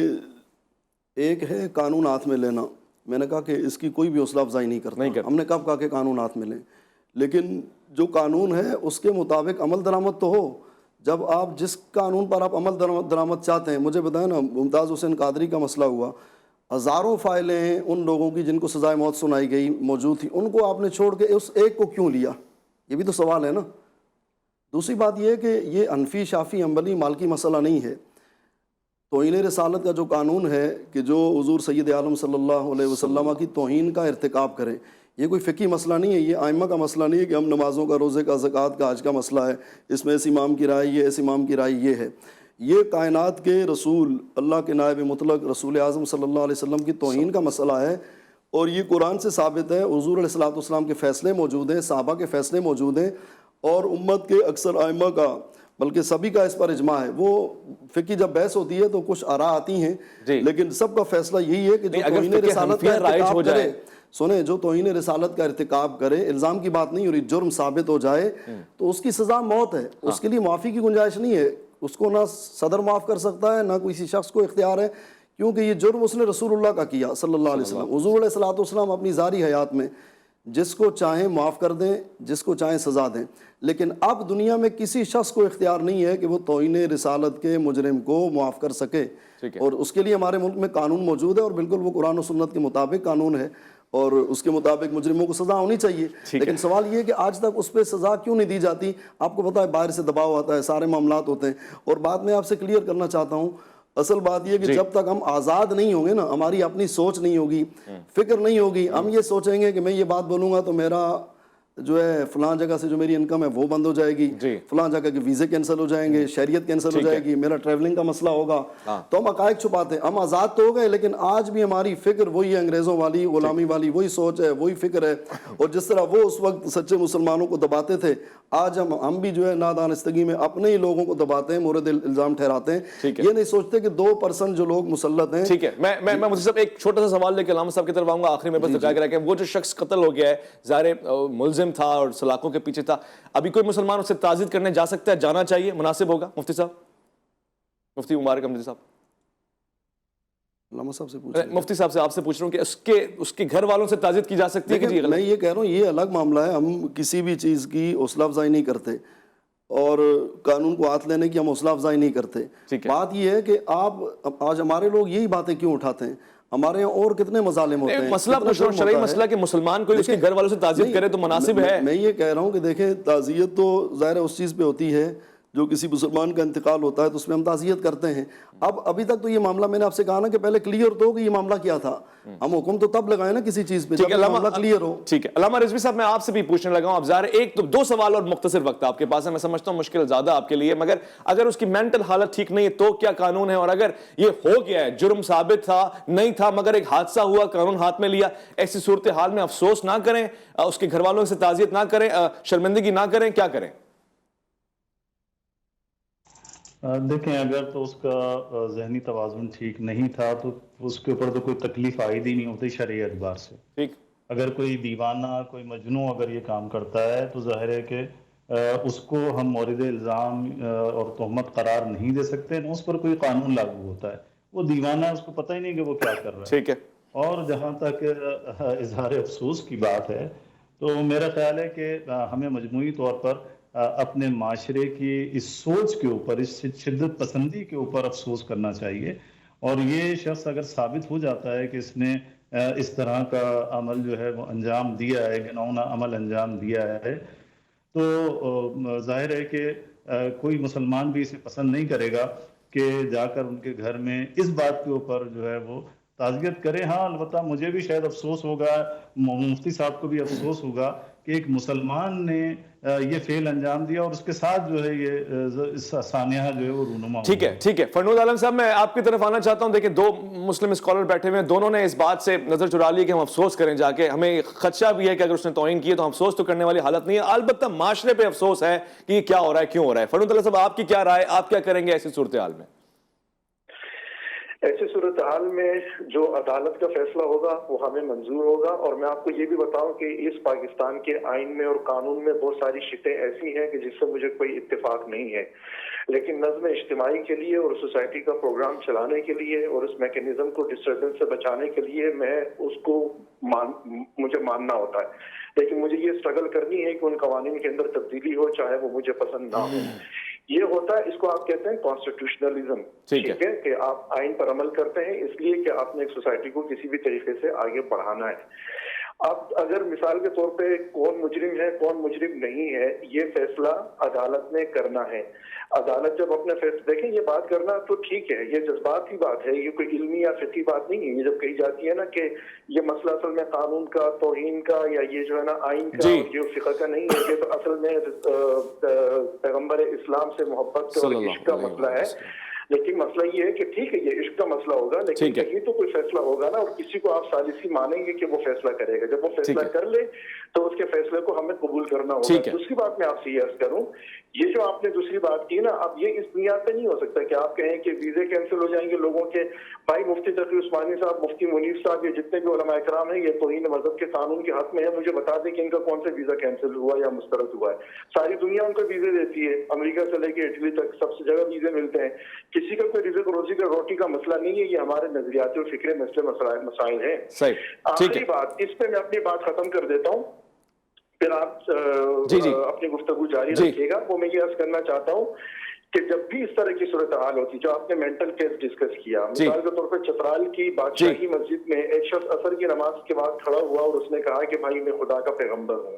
ایک ہے قانون ہاتھ میں لینا، میں نے کہا کہ اس کی کوئی بھی حوصلہ افزائی نہیں کرتا، ہم نے کب کہا کہ قانون ہاتھ میں لیں، لیکن جو قانون ہے اس کے مطابق عمل درآمد تو ہو۔ جب آپ جس قانون پر آپ عمل درآمد چاہتے ہیں، مجھے بتائیں نا، ممتاز حسین قادری کا مسئلہ ہوا، ہزاروں فائلیں ان لوگوں کی جن کو سزائے موت سنائی گئی موجود تھی، ان کو آپ نے چھوڑ کے اس ایک کو کیوں لیا؟ یہ بھی تو سوال ہے نا۔ دوسری بات یہ ہے کہ یہ حنفی، شافعی، حنبلی، مالکی مسئلہ نہیں ہے۔ توہین رسالت کا جو قانون ہے کہ جو حضور سید عالم صلی اللہ علیہ وسلم کی توہین کا ارتکاب کرے، یہ کوئی فقہی مسئلہ نہیں ہے، یہ ائمہ کا مسئلہ نہیں ہے کہ ہم نمازوں کا، روزے کا، زکوٰۃ کا، حج کا مسئلہ ہے، اس میں اس امام کی رائے یہ، اس امام کی رائے یہ ہے۔ یہ کائنات کے رسول، اللہ کے نائب مطلق رسول اعظم صلی اللہ علیہ وسلم کی توہین کا مسئلہ ہے، اور یہ قرآن سے ثابت ہے، حضور علیہ السلام کے فیصلے موجود ہیں، صحابہ کے فیصلے موجود ہیں، اور امت کے اکثر ائمہ کا، بلکہ سبھی کا اس پر اجماع ہے۔ وہ فقہی جب بحث ہوتی ہے تو کچھ آراء آتی ہیں، لیکن سب کا فیصلہ یہی ہے کہ جو توہین رسالت کا ارتکاب کرے، سنیں، جو توہین رسالت کا ارتکاب کرے، الزام کی بات نہیں ہو رہی، جرم ثابت ہو جائے تو اس کی سزا موت ہے، اس کے لیے معافی کی گنجائش نہیں ہے۔ اس کو نہ صدر معاف کر سکتا ہے، نہ کسی شخص کو اختیار ہے، کیونکہ یہ جرم اس نے رسول اللہ کا کیا صلی اللہ علیہ وسلم۔ حضور علیہ السلام اپنی ظاہری حیات میں جس کو چاہیں معاف کر دیں، جس کو چاہیں سزا دیں، لیکن اب دنیا میں کسی شخص کو اختیار نہیں ہے کہ وہ توہین رسالت کے مجرم کو معاف کر سکے، اور اس کے لیے ہمارے ملک میں قانون موجود ہے، اور بالکل وہ قرآن و سنت کے مطابق قانون ہے، اور اس کے مطابق مجرموں کو سزا ہونی چاہیے۔ لیکن سوال یہ ہے کہ آج تک اس پہ سزا کیوں نہیں دی جاتی؟ آپ کو پتہ ہے باہر سے دباؤ آتا ہے، سارے معاملات ہوتے ہیں۔ اور بات میں آپ سے کلیئر کرنا چاہتا ہوں، اصل بات یہ ہے کہ جب تک ہم آزاد نہیں ہوں گے نا، ہماری اپنی سوچ نہیں ہوگی، فکر نہیں ہوگی، ہم یہ سوچیں گے کہ میں یہ بات بولوں گا تو میرا جو ہے فلاں جگہ سے جو میری انکم ہے وہ بند ہو جائے گی، جی۔ فلاں جگہ کے ویزے کینسل ہو جائیں گے، شہریت کینسل ہو جائے گی، میرا ٹریولنگ کا مسئلہ ہوگا، تو ہم حقائق چھپاتے ہیں۔ ہم آزاد تو ہو گئے لیکن آج بھی ہماری فکر وہی ہے، انگریزوں والی، غلامی والی وہی سوچ ہے، وہی فکر ہے، اور جس طرح وہ اس وقت سچے مسلمانوں کو دباتے تھے، آج ہم بھی جو ہے نادانستگی میں اپنے ہی لوگوں کو دباتے ہیں، مورد الزام ٹھہراتے ہیں، یہ نہیں سوچتے کہ 2% جو لوگ مسلط ہیں۔ ٹھیک ہے، میں مفتی صاحب ایک چھوٹا سا سوال لے کے علامہ صاحب کی طرف آؤں گا، آخری میں بس دقائق رہ کے، وہ جو شخص قتل ہو گیا ہے، ظاہر ملزم تھا اور سلاخوں کے پیچھے تھا، ابھی کوئی مسلمان اسے تعزیت کرنے جا سکتا ہے، جانا چاہیے، مناسب ہوگا؟ مفتی صاحب، مفتی مبارک احمدی صاحب، علامہ صاحب سے پوچھ مفتی صاحب سے آپ سے پوچھ رہا ہوں کہ اس کے گھر والوں سے تعزیت کی جا سکتی ہے کہ جی غلط؟ میں یہ کہہ رہا ہوں یہ الگ معاملہ ہے، ہم کسی بھی چیز کی حوصلہ افزائی نہیں کرتے اور قانون کو ہاتھ لینے کی ہم حوصلہ افزائی نہیں کرتے۔ بات یہ ہے کہ آپ آج ہمارے لوگ یہی باتیں کیوں اٹھاتے ہیں؟ ہمارے یہاں اور کتنے مظالم ہوتے ہیں، مسئلہ پوچھ رہا ہوں، شرعی مسئلہ کہ مسلمان کوئی اس کے گھر والوں سے تعزیت کرے تو مناسب ہے؟ میں یہ کہہ رہا ہوں کہ دیکھیں تعزیت تو ظاہر ہے اس چیز پہ ہوتی ہے جو کسی مسلمان کا انتقال ہوتا ہے تو اس میں ہم تعزیت کرتے ہیں۔ اب ابھی تک تو یہ معاملہ میں نے آپ سے کہا نا کہ پہلے کلیئر تو ہو کہ یہ معاملہ کیا تھا، ہم حکم تو تب لگائیں نا کسی چیز پہ جب معاملہ کلیئر ہو۔ ٹھیک ہے، علامہ رضوی صاحب میں آپ سے بھی پوچھنے لگا ہوں، اب ظاہر ایک تو 2 سوال اور مختصر وقت آپ کے پاس ہے، میں سمجھتا ہوں مشکل زیادہ آپ کے لیے، مگر اگر اس کی مینٹل حالت ٹھیک نہیں ہے تو کیا قانون ہے؟ اور اگر یہ ہو گیا ہے، جرم ثابت تھا نہیں تھا مگر ایک حادثہ ہوا، قانون ہاتھ میں لیا، ایسی صورتحال میں افسوس نہ کریں، اس کے گھر والوں سے تعزیت نہ کریں، شرمندگی نہ کریں، کیا کریں؟ دیکھیں اگر تو اس کا ذہنی توازن ٹھیک نہیں تھا تو اس کے اوپر تو کوئی تکلیف عائد ہی نہیں ہوتی شرعی اعتبار سے۔ ٹھیک، اگر کوئی دیوانہ، کوئی مجنون اگر یہ کام کرتا ہے تو ظاہر ہے کہ اس کو ہم مورد الزام اور تہمت قرار نہیں دے سکتے، نہ اس پر کوئی قانون لاگو ہوتا ہے۔ وہ دیوانہ ہے، اس کو پتہ ہی نہیں کہ وہ کیا کر رہا ہے۔ ٹھیک ہے، اور جہاں تک اظہار افسوس کی بات ہے تو میرا خیال ہے کہ ہمیں مجموعی طور پر اپنے معاشرے کی اس سوچ کے اوپر، اس شدت پسندی کے اوپر افسوس کرنا چاہیے، اور یہ شخص اگر ثابت ہو جاتا ہے کہ اس نے اس طرح کا عمل جو ہے وہ انجام دیا ہے، گناؤنا عمل انجام دیا ہے، تو ظاہر ہے کہ کوئی مسلمان بھی اسے پسند نہیں کرے گا کہ جا کر ان کے گھر میں اس بات کے اوپر جو ہے وہ تعزیت کرے۔ ہاں البتہ مجھے بھی شاید افسوس ہوگا، مفتی صاحب کو بھی افسوس ہوگا کہ ایک مسلمان نے یہ فعل انجام دیا اور اس کے ساتھ جو ہے یہ سانحہ جو ہے وہ رونما ہو۔ ٹھیک ہے، ٹھیک ہے، فرنود عالم صاحب میں آپ کی طرف آنا چاہتا ہوں۔ دیکھیں 2 مسلم اسکالر بیٹھے ہوئے ہیں، دونوں نے اس بات سے نظر چرا لی کہ ہم افسوس کریں جا کے، ہمیں خدشہ بھی ہے کہ اگر اس نے توہین کی ہے تو ہم افسوس تو کرنے والی حالت نہیں ہے، البتہ معاشرے پہ افسوس ہے کہ یہ کیا ہو رہا ہے، کیوں ہو رہا ہے۔ فرنود عالم صاحب آپ کی کیا رائے، آپ کیا کریں گے ایسی صورتحال میں؟ ایسی صورتحال میں جو عدالت کا فیصلہ ہوگا وہ ہمیں منظور ہوگا، اور میں آپ کو یہ بھی بتاؤں کہ اس پاکستان کے آئین میں اور قانون میں بہت ساری شقیں ایسی ہیں کہ جس سے مجھے کوئی اتفاق نہیں ہے، لیکن نظم اجتماعی کے لیے اور سوسائٹی کا پروگرام چلانے کے لیے اور اس میکینزم کو ڈسٹربنس سے بچانے کے لیے میں اس کو مجھے ماننا ہوتا ہے، لیکن مجھے یہ اسٹرگل کرنی ہے کہ ان قوانین کے اندر تبدیلی ہو چاہے وہ مجھے پسند نہ ہو۔ یہ ہوتا ہے، اس کو آپ کہتے ہیں کانسٹیٹیوشنلزم، ٹھیک ہے، کہ آپ آئین پر عمل کرتے ہیں اس لیے کہ آپ نے ایک سوسائٹی کو کسی بھی طریقے سے آگے بڑھانا ہے۔ اب اگر مثال کے طور پہ کون مجرم ہے کون مجرم نہیں ہے یہ فیصلہ عدالت نے کرنا ہے۔ عدالت جب اپنے فیصلے دیکھیں، یہ بات کرنا تو ٹھیک ہے، یہ جذبات کی بات ہے، یہ کوئی علمی یا فقہی بات نہیں ہے۔ یہ جب کہی جاتی ہے نا کہ یہ مسئلہ اصل میں قانون کا، توہین کا، یا یہ جو ہے نا آئین کا، یہ فقہ کا نہیں ہے، یہ تو اصل میں پیغمبر اسلام سے محبت اور عشق کا مسئلہ ہے۔ لیکن مسئلہ یہ ہے کہ ٹھیک ہے یہ عشق کا مسئلہ ہوگا، لیکن کہیں تو کوئی فیصلہ ہوگا نا، اور کسی کو آپ ثالثی مانیں گے کہ وہ فیصلہ کرے گا، جب وہ فیصلہ کر لے تو اس کے فیصلے کو ہمیں قبول کرنا ہوگا۔ دوسری بات میں آپ سے یہ عرض کروں، یہ جو آپ نے دوسری بات کی نا، اب یہ اس بنیاد پہ نہیں ہو سکتا کہ آپ کہیں کہ ویزے کینسل ہو جائیں گے لوگوں کے۔ بھائی مفتی تقی عثمانی صاحب، مفتی منیر صاحب، یہ جتنے بھی علماء کرام ہیں یہ توہین مذہب کے قانون کے حق میں ہے، مجھے بتا دیں کہ ان کا کون سے ویزا کینسل ہوا یا مسترد ہوا ہے۔ ساری دنیا ان کو ویزے دیتی ہے، امریکہ سے لے کے اٹلی تک سب سے جگہ ویزے ملتے ہیں، کسی کا کوئی رزق روزی کا روٹی کا مسئلہ نہیں ہے، یہ ہمارے نظریاتی اور فکری مسائل ہیں۔ آخری بات اس پہ میں اپنی بات ختم کر دیتا ہوں، پھر آپ اپنی گفتگو جاری رکھیے گا۔ وہ میں یہ عرض کرنا چاہتا ہوں کہ جب بھی اس طرح کی صورتحال ہوتی، جو آپ نے مینٹل کیس ڈسکس کیا، مثال کے طور پر چترال کی بادشاہی مسجد میں ایک شخص عصر کی نماز کے بعد کھڑا ہوا اور اس نے کہا کہ بھائی میں خدا کا پیغمبر ہوں۔